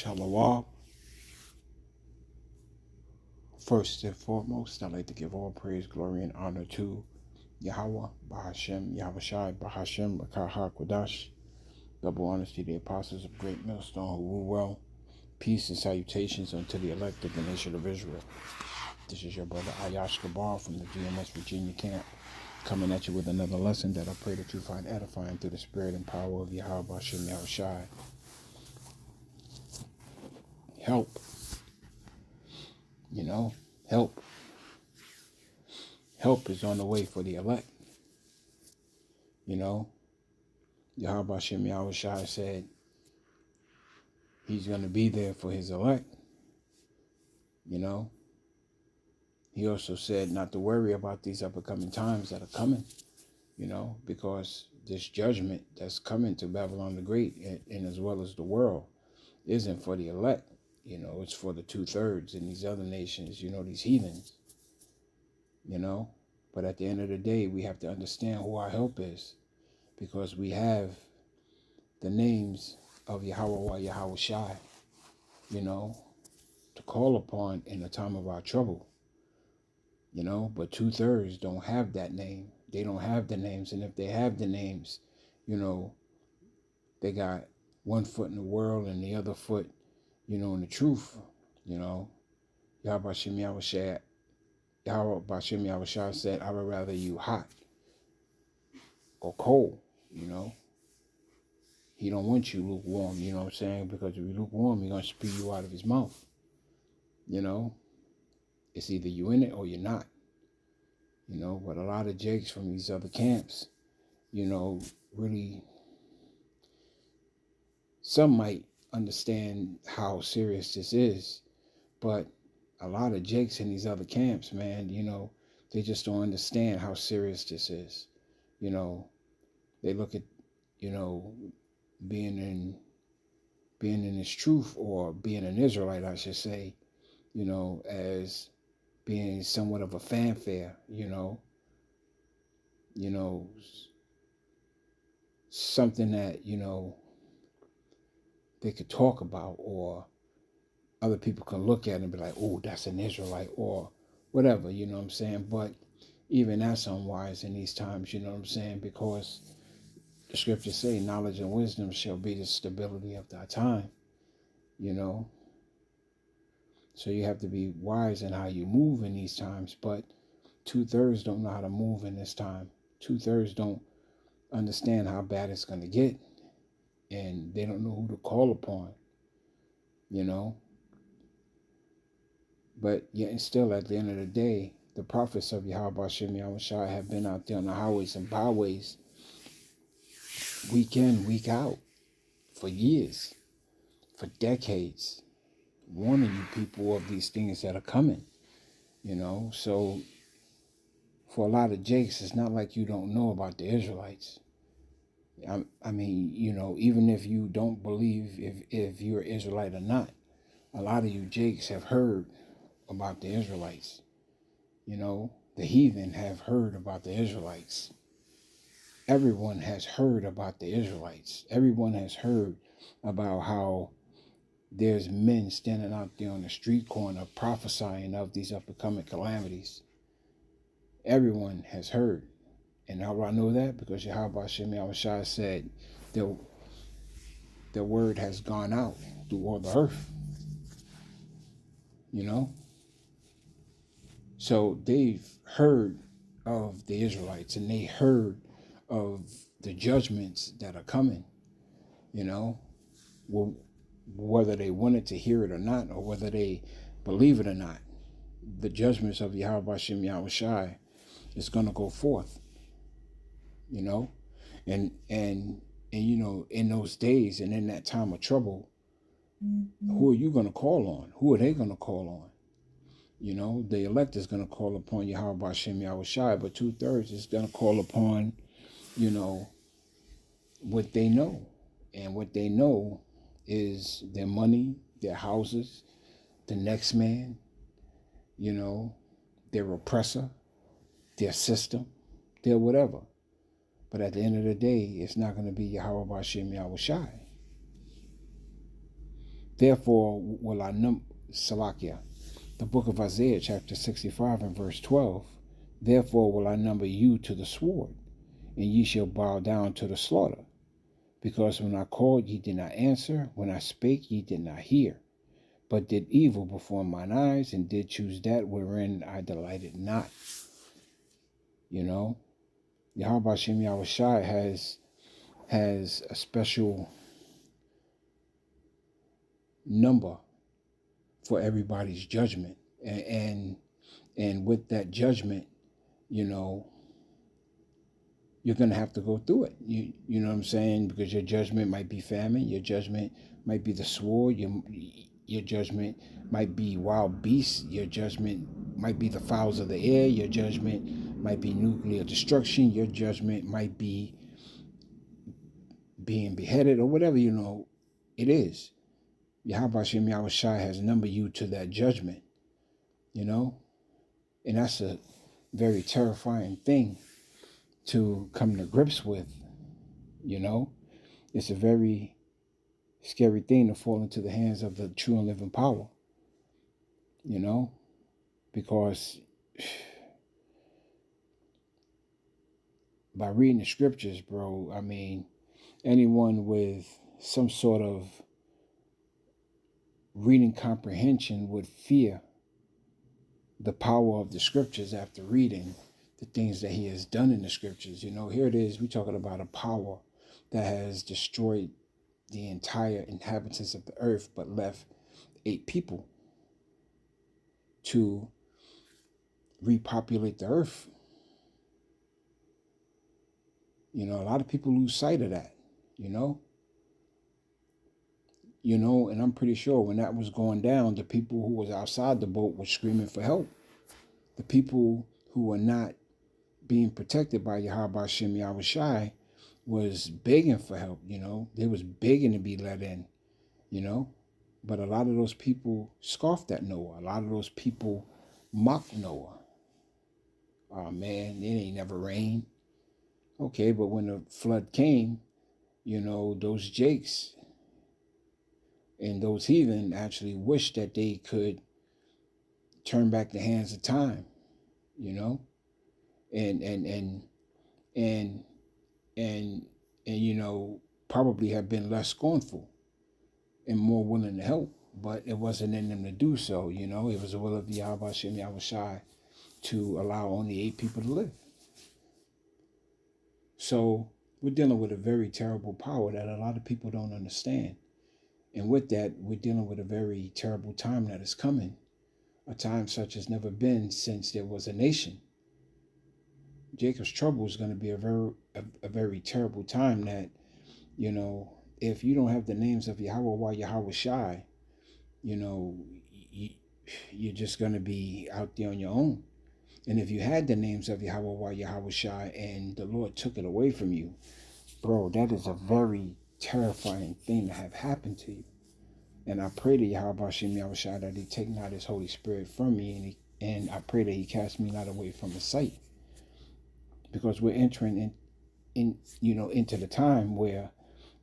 Shalom. First and foremost, I'd like to give all praise, glory, and honor to Yahweh, Bahashem, Yahushai, Bahashem, Rakaha, Kodash. Double honors to the apostles of Great Millstone who rule well. Peace and salutations unto the elect of the nation of Israel. This is your brother Ayash Gabar from the GMS Virginia camp, coming at you with another lesson that I pray that you find edifying through the spirit and power of Yahweh, Bahashem, Yahushai. Help. Help. Help is on the way for the elect. Yahweh Hashem Yahushai said he's going to be there for his elect. He also said not to worry about these upcoming times that are coming, because this judgment that's coming to Babylon the Great and as well as the world isn't for the elect. It's for the 2/3 in these other nations, these heathens, But at the end of the day, we have to understand who our help is, because we have the names of Yahweh Yahushai, to call upon in the time of our trouble, but 2/3 don't have that name. They don't have the names. And if they have the names, they got one foot in the world and the other foot, in the truth, Yahweh Hashem Yahushai said, I would rather you hot or cold, He don't want you lukewarm, because if you're lukewarm, He's going to spew you out of His mouth, It's either you in it or you're not, But a lot of jakes from these other camps, really, some might understand how serious this is, but a lot of jakes in these other camps, man, they just don't understand how serious this is. They look at, being in this truth, or being an Israelite, I should say, as being somewhat of a fanfare, something that, they could talk about, or other people can look at it and be like, oh, that's an Israelite, or whatever, But even that's unwise in these times, because the scriptures say knowledge and wisdom shall be the stability of thy time, So you have to be wise in how you move in these times, but 2/3 don't know how to move in this time. 2/3 don't understand how bad it's going to get, and they don't know who to call upon, But yet and still, at the end of the day, the prophets of Yahweh Hashem Yahushai have been out there on the highways and byways, week in, week out, for years, for decades, warning you people of these things that are coming, So for a lot of jakes, it's not like you don't know about the Israelites. I mean, even if you don't believe if you're Israelite or not, a lot of you jakes have heard about the Israelites. The heathen have heard about the Israelites. Everyone has heard about the Israelites. Everyone has heard about how there's men standing out there on the street corner prophesying of these upcoming calamities. Everyone has heard. And how do I know that? Because Yahweh Hashem Yahushai said the word has gone out through all the earth. So they've heard of the Israelites, and they heard of the judgments that are coming, whether they wanted to hear it or not, or whether they believe it or not. The judgments of Yahweh Hashem Yahushai is going to go forth, and in those days and in that time of trouble, who are you going to call on? Who are they going to call on? The elect is going to call upon Yahweh Hashem Yahushai, but 2/3 is going to call upon, what they know. And what they know is their money, their houses, the next man, their oppressor, their system, their whatever. But at the end of the day, it's not going to be Yahweh Hashem Yahushai. Therefore will I number Salakia, the book of Isaiah, chapter 65 and verse 12. Therefore will I number you to the sword, and ye shall bow down to the slaughter. Because when I called, ye did not answer. When I spake, ye did not hear, but did evil before mine eyes, and did choose that wherein I delighted not. You know, Yahweh Shem Yahushai has a special number for everybody's judgment, and with that judgment, you know, you're gonna have to go through it. You know what I'm saying? Because your judgment might be famine, your judgment might be the sword, your judgment might be wild beasts, your judgment might be the fowls of the air, your judgment might be nuclear destruction, your judgment might be being beheaded, or whatever, you know, it is. Yahweh Shem Yahushai has numbered you to that judgment, you know? And that's a very terrifying thing to come to grips with, you know? It's a very scary thing to fall into the hands of the true and living power, you know? Because by reading the scriptures, bro, I mean, anyone with some sort of reading comprehension would fear the power of the scriptures after reading the things that he has done in the scriptures. You know, here it is, we're talking about a power that has destroyed the entire inhabitants of the earth, but left 8 people to repopulate the earth. You know, a lot of people lose sight of that, you know, and I'm pretty sure when that was going down, the people who was outside the boat were screaming for help. The people who were not being protected by Yahweh Shem Yahushai was begging for help, you know. They was begging to be let in, you know. But a lot of those people scoffed at Noah. A lot of those people mocked Noah. Oh man, it ain't never rained. Okay, but when the flood came, you know, those Jakes and those heathen actually wished that they could turn back the hands of time, you know, and you know, probably have been less scornful and more willing to help, but it wasn't in them to do so, you know. It was the will of the Yahweh Shem Yahushai to allow only 8 people to live. So we're dealing with a very terrible power that a lot of people don't understand. And with that, we're dealing with a very terrible time that is coming, a time such as never been since there was a nation. Jacob's trouble is going to be a very terrible time that, you know, if you don't have the names of Yahweh Yahushai, you know, you're just going to be out there on your own. And if you had the names of Yahweh Yahushai and the Lord took it away from you, bro, that is a very terrifying thing to have happened to you. And I pray to Yahweh Shem Yahushai that he take not his Holy Spirit from me, and I pray that he cast me not away from his sight. Because we're entering in you know, into the time where,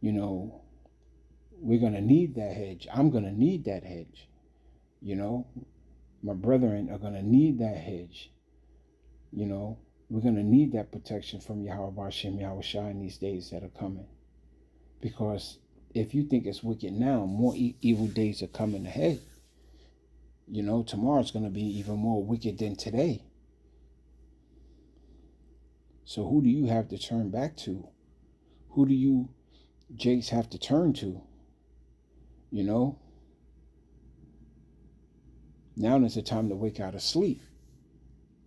you know, we're going to need that hedge. I'm going to need that hedge. You know, my brethren are going to need that hedge. You know, we're going to need that protection from Yahweh Shem Yahushai in these days that are coming. Because if you think it's wicked now, more evil days are coming ahead. You know, tomorrow's going to be even more wicked than today. So who do you have to turn back to? Who do you, Jakes, have to turn to? You know? Now is the time to wake out of sleep.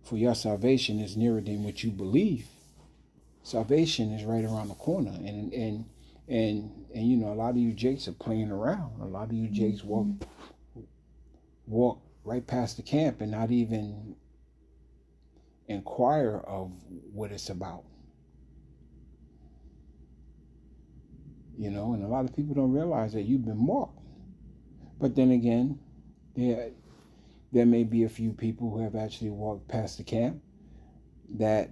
For your salvation is nearer than what you believe. Salvation is right around the corner. And you know, a lot of you Jakes are playing around. A lot of you Jakes walk right past the camp and not even inquire of what it's about. You know, and a lot of people don't realize that you've been marked. But then again, there may be a few people who have actually walked past the camp that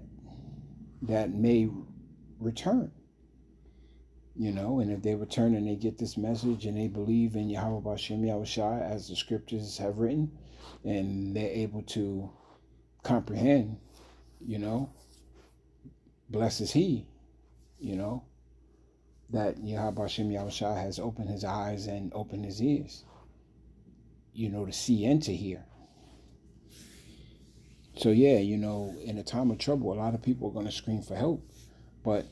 may return. And if they return and they get this message and they believe in Yahweh Bashem Yahushua as the scriptures have written, and they're able to comprehend, blessed is he, that Yahweh Bashem Yahushua has opened his eyes and opened his ears, to see and to hear. So yeah, in a time of trouble, a lot of people are going to scream for help, but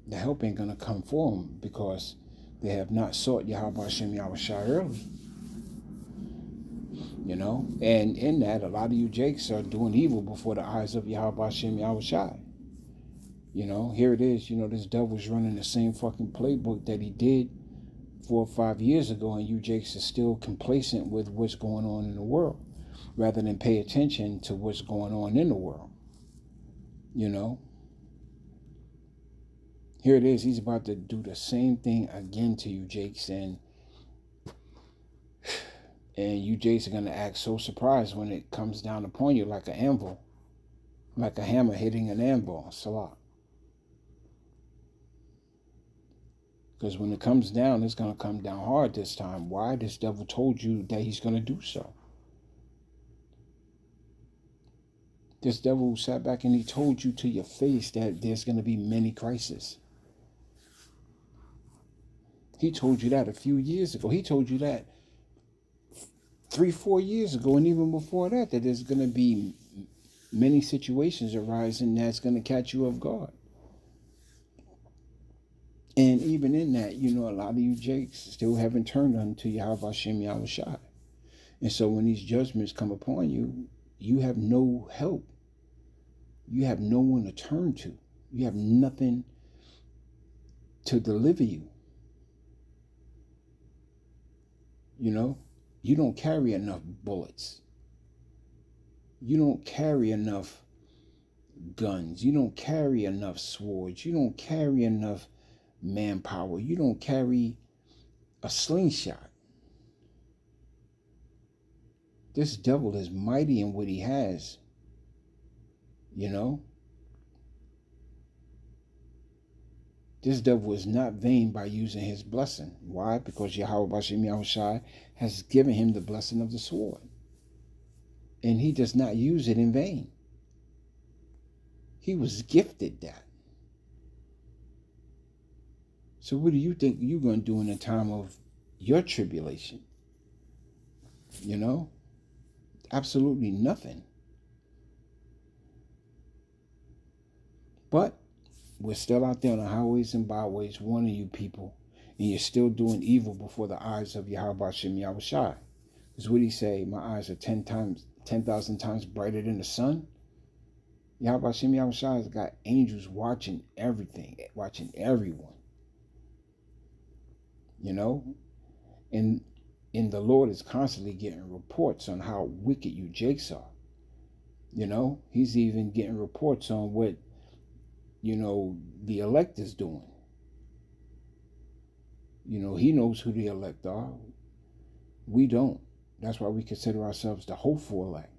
the help ain't going to come for them because they have not sought Yahweh Hashem Yahushua early. And in that, a lot of you jakes are doing evil before the eyes of Yahweh Hashem Yahushua. Here it is, this devil's running the same fucking playbook that he did 4 or 5 years ago, and you jakes are still complacent with what's going on in the world, rather than pay attention to what's going on in the world. Here it is, he's about to do the same thing again to you jakes, and you jakes are going to act so surprised when it comes down upon you like an anvil, like a hammer hitting an anvil. Salah. Because when it comes down, it's going to come down hard this time. Why? This devil told you that he's going to do so. This devil sat back and he told you to your face that there's going to be many crises. He told you that a few years ago. He told you that 3-4 years ago, and even before that there's going to be many situations arising that's going to catch you off guard. And even in that, a lot of you jakes still haven't turned unto Yahweh Hashem Yahushua. And so when these judgments come upon you, you have no help. You have no one to turn to. You have nothing to deliver you. You don't carry enough bullets. You don't carry enough guns. You don't carry enough swords. You don't carry enough manpower. You don't carry a slingshot. This devil is mighty in what he has. This devil is not vain by using his blessing. Why? Because Yahweh Bashem Yahushua has given him the blessing of the sword. And he does not use it in vain. He was gifted that. So what do you think you're going to do in the time of your tribulation? Absolutely nothing. But we're still out there on the highways and byways warning you people, and you're still doing evil before the eyes of Yahweh Hashem Yahushua. Because what did he say? My eyes are 10,000 times brighter than the sun. Yahweh Hashem Yahushua has got angels watching everything, watching everyone. And the Lord is constantly getting reports on how wicked you jakes are. He's even getting reports on what the elect is doing. He knows who the elect are. We don't. That's why we consider ourselves the hopeful elect.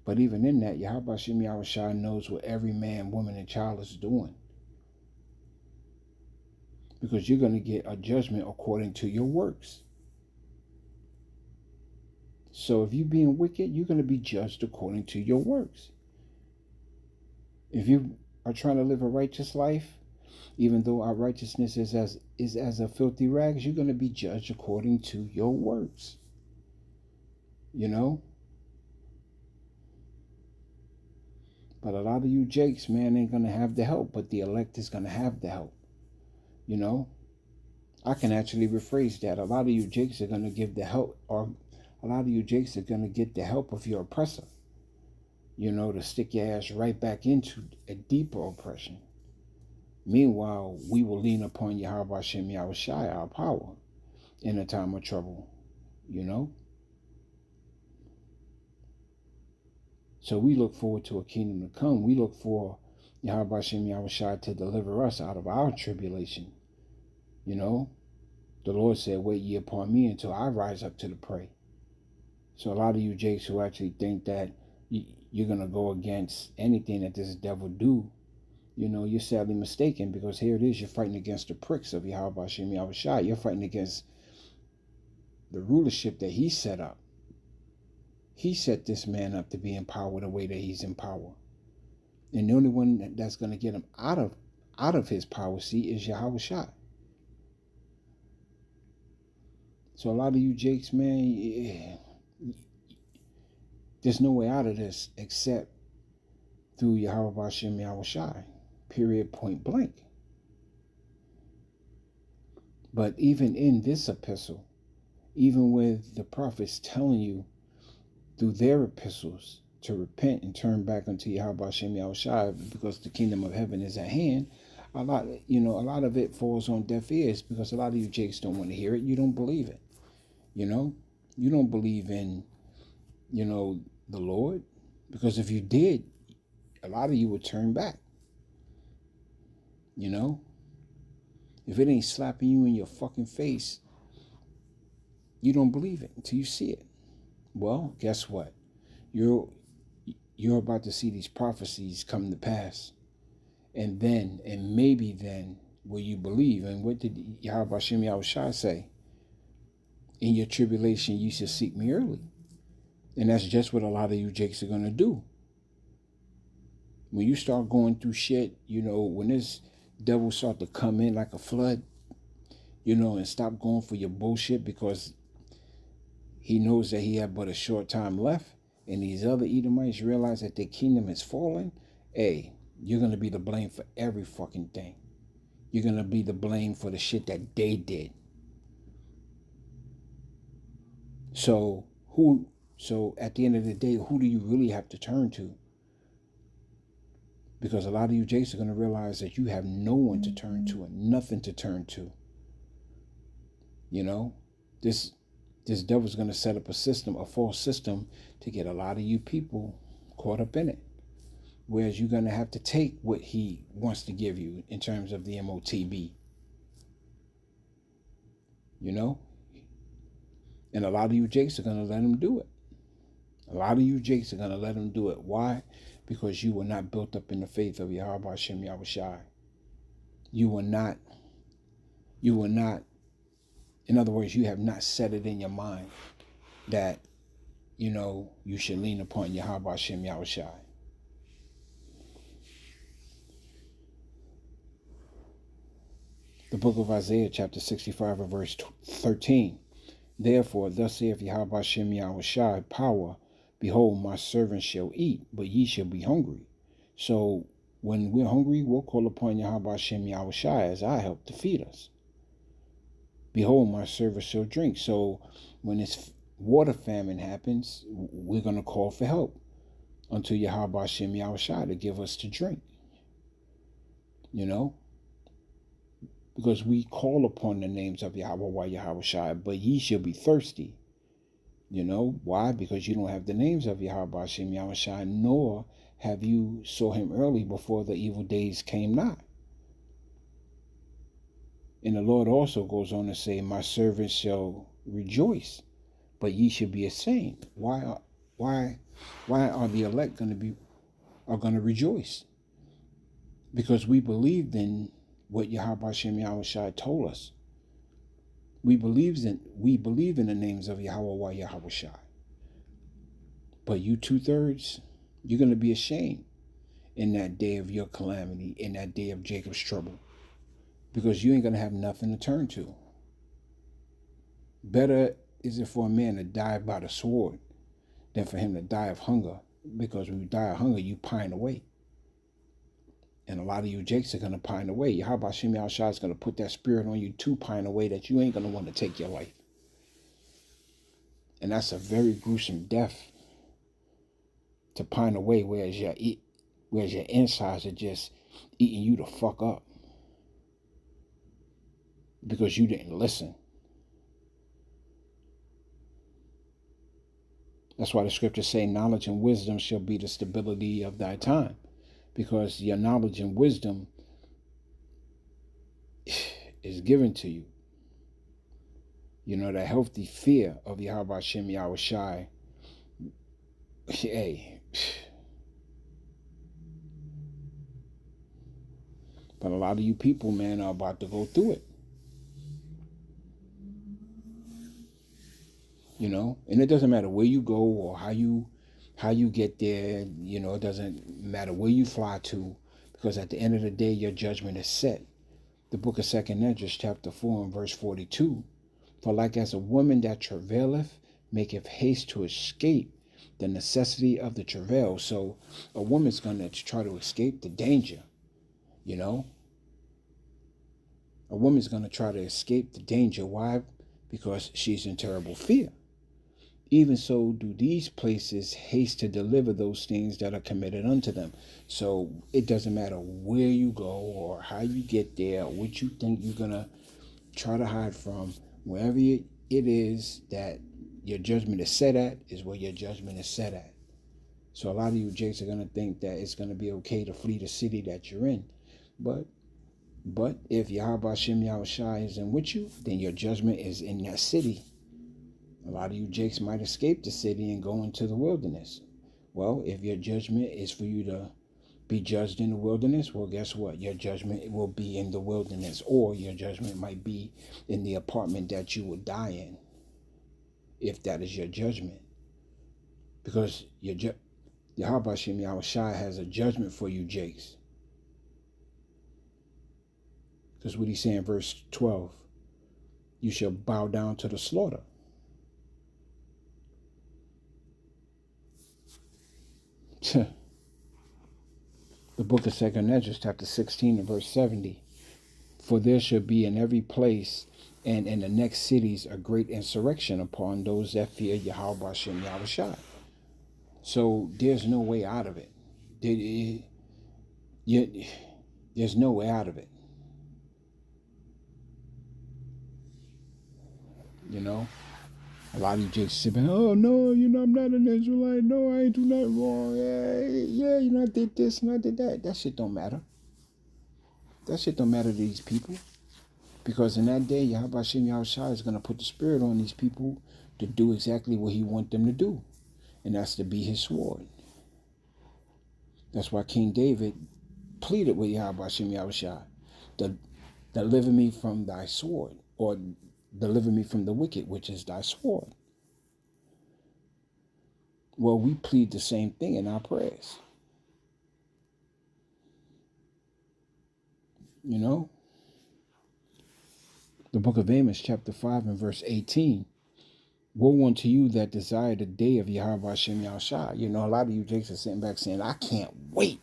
But even in that, Yahweh Hashem Yahushua knows what every man, woman, and child is doing. Because you're going to get a judgment according to your works. So if you're being wicked, you're going to be judged according to your works. If you are trying to live a righteous life, even though our righteousness is as a filthy rags, you're going to be judged according to your works. But a lot of you jakes, man, ain't going to have the help, but the elect is going to have the help. I can actually rephrase that. A lot of you jakes are going to give the help, or a lot of you jakes are going to get the help of your oppressor, to stick your ass right back into a deeper oppression. Meanwhile, we will lean upon Yahweh Hashem Yahushua, our power, in a time of trouble, So we look forward to a kingdom to come. We look for Yahweh Hashem Yahushua to deliver us out of our tribulation. The Lord said, wait ye upon me until I rise up to the prey. So a lot of you jakes who actually think that you're going to go against anything that this devil do, you're sadly mistaken, because here it is, you're fighting against the pricks of Yahweh Hashem Yahushua. You're fighting against the rulership that he set up. He set this man up to be in power the way that he's in power. And the only one that's going to get him out of his power seat is Yahushua. So a lot of you jakes, man, there's no way out of this except through Yahweh Hashem Yahushua. Period, point blank. But even in this epistle, even with the prophets telling you through their epistles to repent and turn back unto Yahweh Hashem Yahushua, because the kingdom of heaven is at hand, a lot of it falls on deaf ears, because a lot of you jakes don't want to hear it. You don't believe it. You don't believe in, the Lord, because if you did, a lot of you would turn back. If it ain't slapping you in your fucking face, you don't believe it until you see it. Well, guess what? You're about to see these prophecies come to pass. And maybe then will you believe. And what did Yahweh Hashem Yahushua say? In your tribulation, you should seek me early. And that's just what a lot of you jakes are going to do. When you start going through shit, when this devil start to come in like a flood, and stop going for your bullshit, because he knows that he had but a short time left, and these other Edomites realize that their kingdom is falling, hey, you're going to be the blame for every fucking thing. You're going to be the blame for the shit that they did. So at the end of the day, who do you really have to turn to? Because a lot of you jakes are going to realize that you have no one to turn to and nothing to turn to. This devil's going to set up a false system, to get a lot of you people caught up in it. Whereas you're going to have to take what he wants to give you in terms of the MOTB. And a lot of you jakes are going to let him do it. A lot of you jakes are going to let him do it. Why? Because you were not built up in the faith of Yahweh Hashem Yahushua. You were not, in other words, you have not set it in your mind that, you should lean upon Yahweh Hashem Yahushua. The book of Isaiah, chapter 65, and verse 13. Therefore, thus saith Yahweh Hashem Yahushua, power, behold, my servants shall eat, but ye shall be hungry. So when we're hungry, we'll call upon Yahweh Hashem Yahushua as our help to feed us. Behold, my servants shall drink. So when this water famine happens, we're going to call for help unto Yahweh Hashem Yahushua to give us to drink. Because we call upon the names of Yahweh Yahushua, but ye shall be thirsty. Why? Because you don't have the names of Yahweh Hashem Yahushua, nor have you saw him early before the evil days came not. And the Lord also goes on to say, my servants shall rejoice, but ye shall be ashamed. Why are the elect going to rejoice? Because we believed in what Yahweh Hashem Yahushua told us. We believe in the names of Yahweh Yahushua. But you 2/3, you're going to be ashamed in that day of your calamity, in that day of Jacob's trouble. Because you ain't going to have nothing to turn to. Better is it for a man to die by the sword than for him to die of hunger. Because when you die of hunger, you pine away. And a lot of you jakes are going to pine away. Yahweh Hashem Yahushua is going to put that spirit on you to pine away, that you ain't going to want to take your life. And that's a very gruesome death, to pine away, whereas your insides are just eating you the fuck up. Because you didn't listen. That's why the scriptures say knowledge and wisdom shall be the stability of thy time. Because your knowledge and wisdom is given to you. That healthy fear of Yahweh Hashem Yahushua. Hey. But a lot of you people, man, are about to go through it. You know, and it doesn't matter where you go or how you get there. You know, it doesn't matter where you fly to, because at the end of the day, your judgment is set. The book of Second Esdras, chapter 4 and verse 42. For like as a woman that travaileth maketh haste to escape the necessity of the travail. So a woman's going to try to escape the danger, you know. A woman's going to try to escape the danger. Why? Because she's in terrible fear. Even so do these places haste to deliver those things that are committed unto them. So it doesn't matter where you go or how you get there or what you think you're going to try to hide from. Wherever it is that your judgment is set at is where your judgment is set at. So a lot of you jakes are going to think that it's going to be okay to flee the city that you're in. But if Yahweh Shem Yahushua isn't with you, then your judgment is in that city. A lot of you jakes might escape the city and go into the wilderness. Well, if your judgment is for you to be judged in the wilderness, well, guess what? Your judgment will be in the wilderness, or your judgment might be in the apartment that you will die in, if that is your judgment. Because Yahweh Shem Yahushua has a judgment for you jakes. Because what he's saying in verse 12, you shall bow down to the slaughter. The book of Second Esdras, chapter 16 and verse 70. For there shall be in every place and in the next cities a great insurrection upon those that fear Yahweh Shem Yahushua. So there's no way out of it. There's no way out of it. You know? A lot of you just sit back, oh no, I'm not an Israelite. No, I ain't do nothing wrong. Yeah, I did this and I did that. That shit don't matter. That shit don't matter to these people. Because in that day, Yahweh Shem Yahushua is going to put the spirit on these people to do exactly what he wants them to do. And that's to be his sword. That's why King David pleaded with Yahweh Shem Yahushua, deliver me from thy sword, or deliver me from the wicked, which is thy sword. Well, we plead the same thing in our prayers. You know? The book of Amos, chapter 5 and verse 18. Woe unto you that desire the day of Yahweh Shem Yahushua. You know, a lot of you jakes are sitting back saying, I can't wait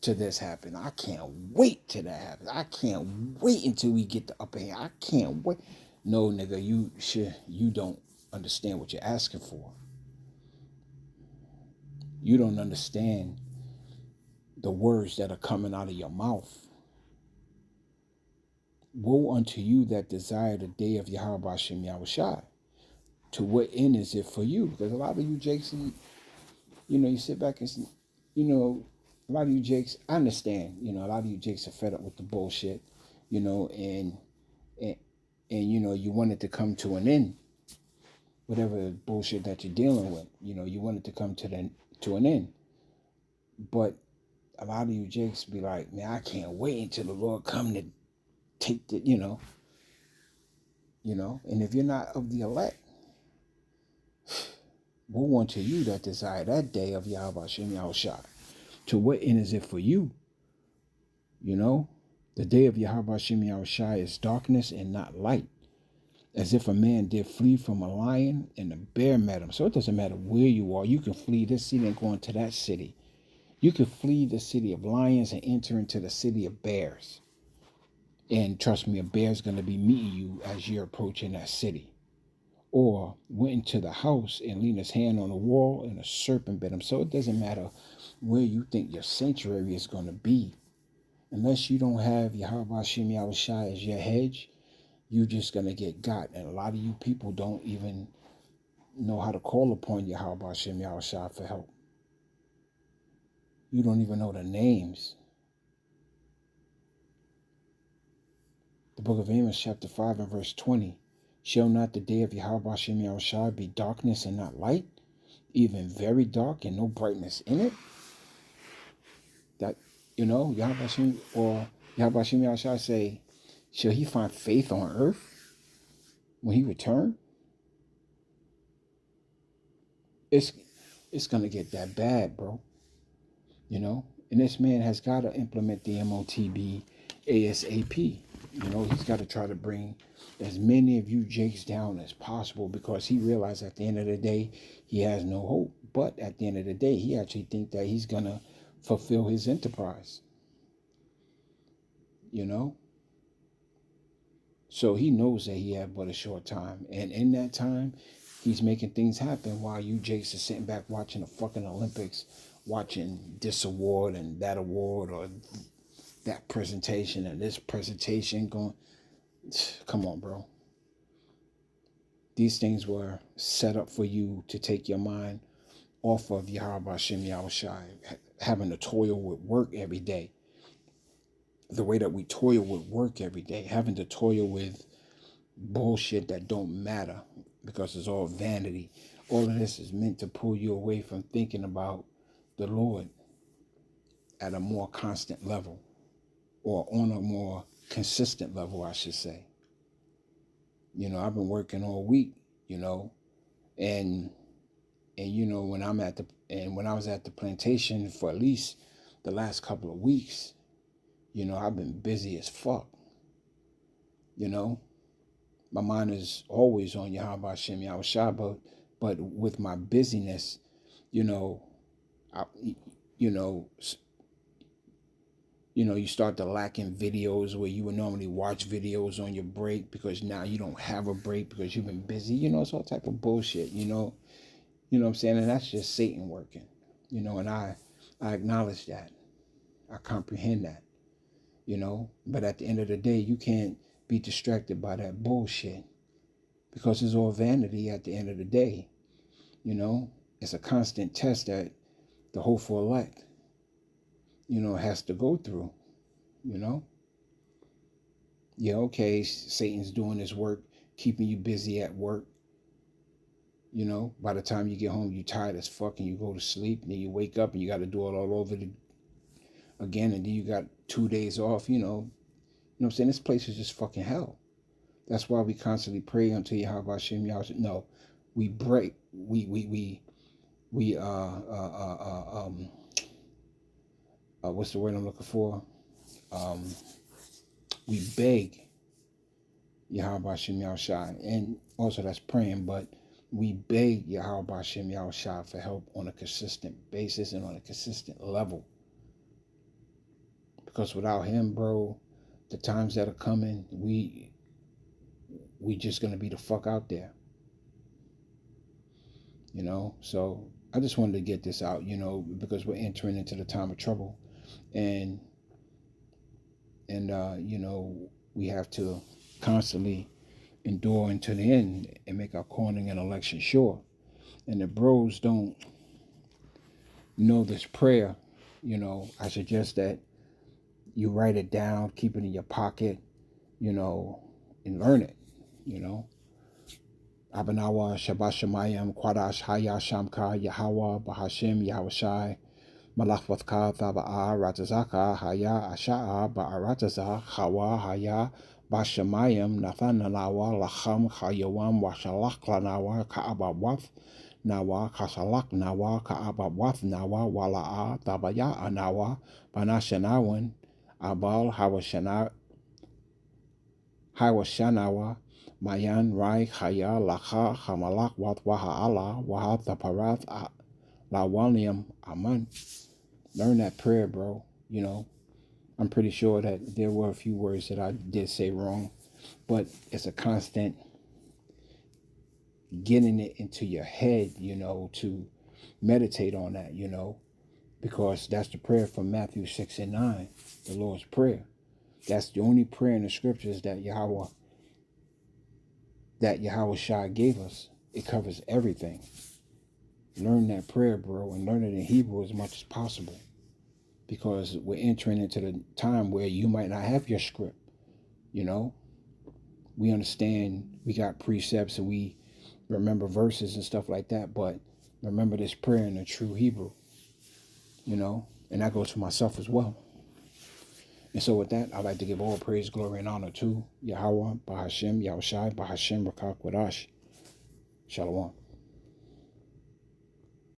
till this happen. I can't wait till that happens. I can't wait until we get the upper hand. I can't wait. No, nigga, you don't understand what you're asking for. You don't understand the words that are coming out of your mouth. Woe unto you that desire the day of Yahweh Shem Yahushua. To what end is it for you? Because a lot of you jakes, you sit back and, a lot of you jakes, I understand, a lot of you jakes are fed up with the bullshit, and you want it to come to an end. Whatever bullshit that you're dealing with, you want it to come to an end. But a lot of you jakes be like, man, I can't wait until the Lord come to take the, and if you're not of the elect, woe unto you that desire that day of Yahweh Shem Yahushua. To what end is it for you? The day of Yahweh Shem Yahushua is darkness and not light. As if a man did flee from a lion and a bear met him. So it doesn't matter where you are. You can flee this city and go into that city. You can flee the city of lions and enter into the city of bears. And trust me, a bear is going to be meeting you as you're approaching that city. Or went into the house and leaned his hand on the wall and a serpent bit him. So it doesn't matter where you think your sanctuary is going to be. Unless you don't have Yahweh Shem Yahushua as your hedge, you're just going to get got. And a lot of you people don't even know how to call upon Yahweh Shem Yahushua for help. You don't even know the names. The book of Amos, chapter 5 and verse 20. Shall not the day of Yahweh Shem Yahushua be darkness and not light, even very dark and no brightness in it? That, Yahweh Shem, or Yahweh Shem Yahshua say, shall he find faith on earth when he return? It's going to get that bad, bro. You know? And this man has got to implement the MOTB ASAP. You know, he's got to try to bring as many of you jakes down as possible, because he realized at the end of the day, he has no hope. But at the end of the day, he actually thinks that he's going to fulfill his enterprise. You know? So he knows that he had but a short time. And in that time, he's making things happen while you jakes are sitting back watching the fucking Olympics, watching this award and that award, or that presentation and this presentation going. Come on, bro. These things were set up for you to take your mind off of Yahweh Shem Yahushai, having to toil with work every day. The way that we toil with work every day, having to toil with bullshit that don't matter because it's all vanity. All of this is meant to pull you away from thinking about the Lord at a more constant level, or on a more consistent level, I should say. You know, I've been working all week, you know, and you know, when I was at the plantation for at least the last couple of weeks, you know, I've been busy as fuck. You know, my mind is always on Yahweh Shem Yahushua, but with my busyness, you know, you know, you start to lack in videos where you would normally watch videos on your break, because now you don't have a break because you've been busy. You know, it's all type of bullshit. You know what I'm saying, and that's just Satan working. You know, and I acknowledge that, I comprehend that. You know, but at the end of the day, you can't be distracted by that bullshit, because it's all vanity at the end of the day. You know, it's a constant test that the hopeful elect, you know, has to go through. You know, yeah, okay, Satan's doing his work, keeping you busy at work. You know, by the time you get home, you're tired as fuck and you go to sleep, and then you wake up and you got to do it all over again, and then you got 2 days off. You know what I'm saying? This place is just fucking hell. That's why we constantly pray unto Yahweh Shem Yahushua. No, we break. We what's the word I'm looking for? We beg Yahweh Shem Yahushua, and also that's praying, but we beg Yahweh Shem Yahushua for help on a consistent basis and on a consistent level. Because without him, bro, the times that are coming, we just gonna be the fuck out there. You know, so I just wanted to get this out, you know, because we're entering into the time of trouble, and you know, we have to constantly endure until the end and make our calling and election sure. And the bros don't know this prayer, you know, I suggest that you write it down, keep it in your pocket, you know, and learn it, you know. Abanawa Shabbat Shemayim Kwadash Haya Shamka Yahweh Bahashem Yahushai Malachvatka Thaba'a Ratazaka Haya Asha'a Ba'aratazah Hawa Haya Bashamayim Nathanalawa Lacham Hayawam Washalak Lanawa Ka'abawath Nawa Kasalak Nawa Ka'abawath Nawa Wala'a Tabaya Anawa Banashanawan Abal Hawashanawa Mayan Rai Haya Lacha Hamalak Wat Waha'ala Waha Taparath Lawanium Aman. Learn that prayer, bro. You know, I'm pretty sure that there were a few words that I did say wrong, but it's a constant getting it into your head, you know, to meditate on that, you know, because that's the prayer from Matthew 6 and 9, the Lord's Prayer. That's the only prayer in the scriptures that Yahweh Shai gave us. It covers everything. Learn that prayer, bro, and learn it in Hebrew as much as possible, because we're entering into the time where you might not have your script. You know, we understand we got precepts and we remember verses and stuff like that, but remember this prayer in the true Hebrew, you know, and that goes for myself as well. And so with that, I'd like to give all praise, glory, and honor to Yahweh, Bahashem, Yahushai, Bahashem, Rakak, Wadash. Shalom.